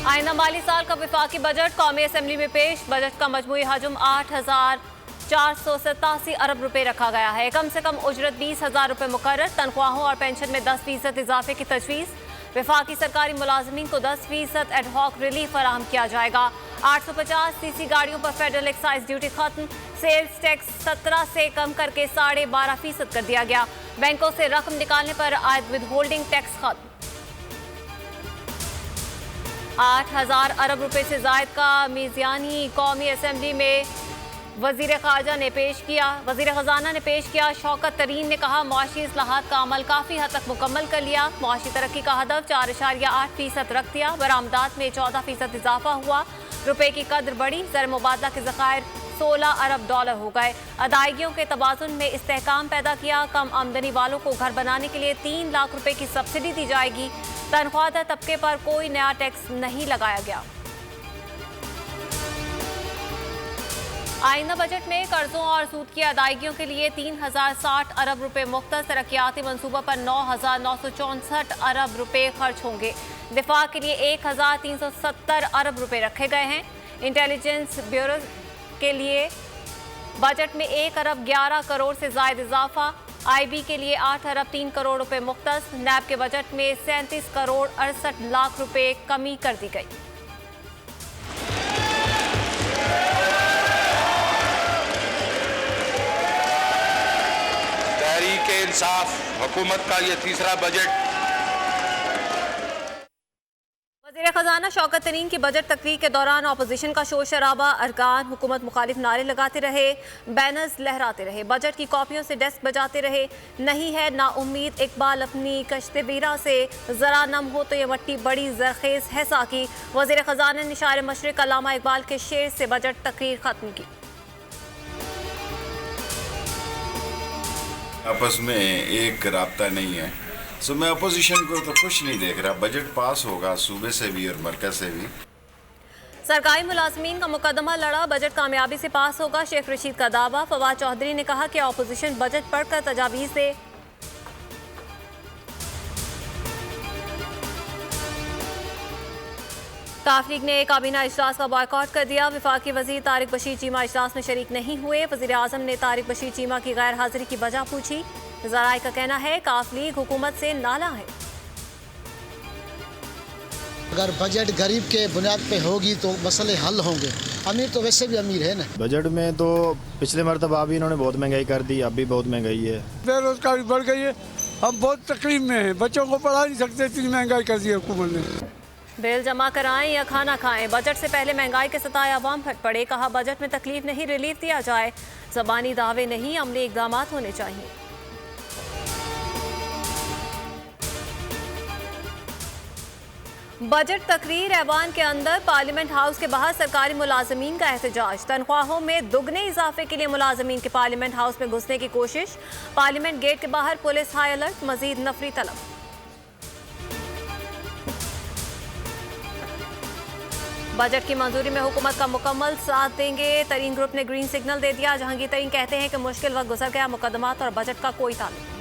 आइंदा माली साल का वफाकी बजट कौमी असम्बली में पेश। बजट का मजमूई हजम 8,487 अरब रुपए रखा गया है। कम से कम उजरत 20,000 रुपए मुकर्रर। तनख्वाहों और पेंशन में 10% इजाफे की तजवीज़। वफाकी सरकारी मुलाजमीन को 10% एडहॉक रिलीफ फराहम किया जाएगा। 850cc गाड़ियों पर फेडरल एक्साइज ड्यूटी खत्म। सेल्स टैक्स 17 से कम करके 12.5% कर दिया गया। बैंकों से रकम निकालने पर आयद विदहोल्डिंग टैक्स खत्म। 8,000 अरब रुपए से जायद का मीज़ानी कौमी असम्बली में वज़ीर ख़ारजा ने पेश किया। वज़ीर ख़जाना ने पेश किया। शौकत तरीन ने कहा, मुआशी इस्लाहात का अमल काफ़ी हद तक मुकम्मल कर लिया। मुआशी तरक्की का हदफ 4.8% रख दिया। बरामदात में 14% इजाफा हुआ। रुपए की कदर बढ़ी। ज़र मुबादला के ज़खायर 16 अरब डॉलर हो गए। अदायगियों के तवाज़ुन में इस्तेहकाम पैदा किया। कम आमदनी वालों को घर बनाने के लिए 3 लाख रुपए की सब्सिडी दी जाएगी। तनख्वाहदार तबके पर कोई नया टैक्स नहीं लगाया गया। आइंदा बजट में कर्जों और सूद की अदायगियों के लिए 3,060 अरब रुपए मुख्तस। तरक्याती मनसूबा पर 9,964 अरब रुपए खर्च होंगे। दिफा के लिए 1,370 अरब रुपए रखे गए हैं। इंटेलिजेंस ब्यूरो के लिए बजट में 1 अरब 11 करोड़ से जायद इजाफा। IB के लिए 8 अरब 3 करोड़ रुपए मुख्तस। नैब के बजट में 37 करोड़ 68 लाख रुपए कमी कर दी गई। तहरीक-ए-इंसाफ हुकूमत का ये तीसरा बजट। वज़ीर ख़जाना शौकत तरीन की बजट तकरीर के दौरान अपोजिशन का शोर शराबा। अरकान हुकूमत मुखालिफ नारे लगाते रहे, बैनर्स लहराते रहे, बजट की कॉपियों से डेस्क बजाते रहे। नहीं है ना उम्मीद इकबाल अपनी कश्ते बीरा से, ज़रा नम हो तो ये मट्टी बड़ी जरखेज है साकी। वज़ीर ख़जाना ने शायर मशरिक़ अल्लामा इकबाल के शेर से बजट तकरीर ख़त्म की। आपस में एक राब्ता नहीं है। सो मैं अपोजिशन को तो कुछ नहीं देख रहा। बजट पास होगा सूबे से भी और मरकज से भी। सरकारी मुलाजमीन का मुकदमा लड़ा, बजट कामयाबी से पास होगा। शेख रशीद का दावा। फवाद चौधरी ने कहा कि अपोजिशन बजट पढ़कर तजावीज़ दे। काफ लीग ने काबीना इजलास का बॉयकॉट कर दिया। वफाकी वजीर तारिक बशीर चीमा इजलास में शरीक नहीं हुए। वजीर आजम ने तारिक बशीर चीमा की गैर हाजिरी की वजह पूछी। ज़राए का कहना है काफ लीग हुकूमत से नाला है। अगर बजट गरीब के बुनियाद पे होगी तो मसले हल होंगे। अमीर तो वैसे भी अमीर है ना। बजट में तो पिछले मरतबा भी इन्होंने बहुत महंगाई कर दी, अब भी बहुत महंगाई है। बेरोजगारी बढ़ गई है, हम बहुत तकलीफ में हैं। बच्चों को पढ़ा नहीं सकते, इतनी महंगाई कर दी है हुकूमत ने। बिल जमा कराएं या खाना खाएं, बजट से पहले महंगाई के सताए अवाम फट पड़े। कहा बजट में तकलीफ नहीं, रिलीफ दिया जाए। ज़बानी दावे नहीं, अमली इक़दाम होने चाहिए। बजट तकरीर ऐवान के अंदर, पार्लियामेंट हाउस के बाहर सरकारी मुलाजमीन का एहतजाज। तनख्वाहों में दुगने इजाफे के लिए मुलाजमीन के पार्लियामेंट हाउस में घुसने की कोशिश। पार्लियामेंट गेट के बाहर पुलिस हाई अलर्ट, मजीद नफरी तलब। बजट की मंजूरी में हुकूमत का मुकम्मल साथ देंगे। तरीन ग्रुप ने ग्रीन सिग्नल दे दिया। जहांगीर तरीन कहते हैं कि मुश्किल वक्त गुजर गया, मुकदमात और बजट का कोई ताल्लुक नहीं।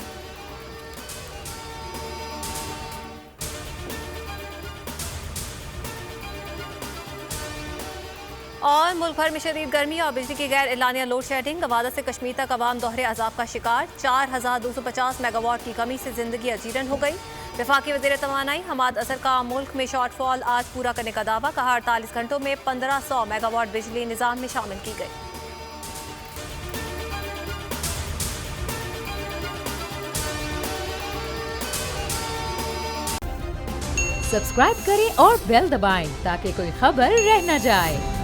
और मुल्क भर में शदीद गर्मी और बिजली की गैर एलानिया लोड शेडिंग। गवादत से कश्मीर तक अवाम दोहरे अजाब का शिकार। 4,250 मेगावाट की कमी से जिंदगी अजीरन हो गई। वफाकी वज़ीर तवानाई हमाद असर का मुल्क में शॉर्टफॉल आज पूरा करने का दावा। कहा 48 घंटों में 1500 मेगावाट बिजली निज़ाम में शामिल की गई। सब्सक्राइब करें और बेल दबाएं ताकि कोई खबर रह न जाए।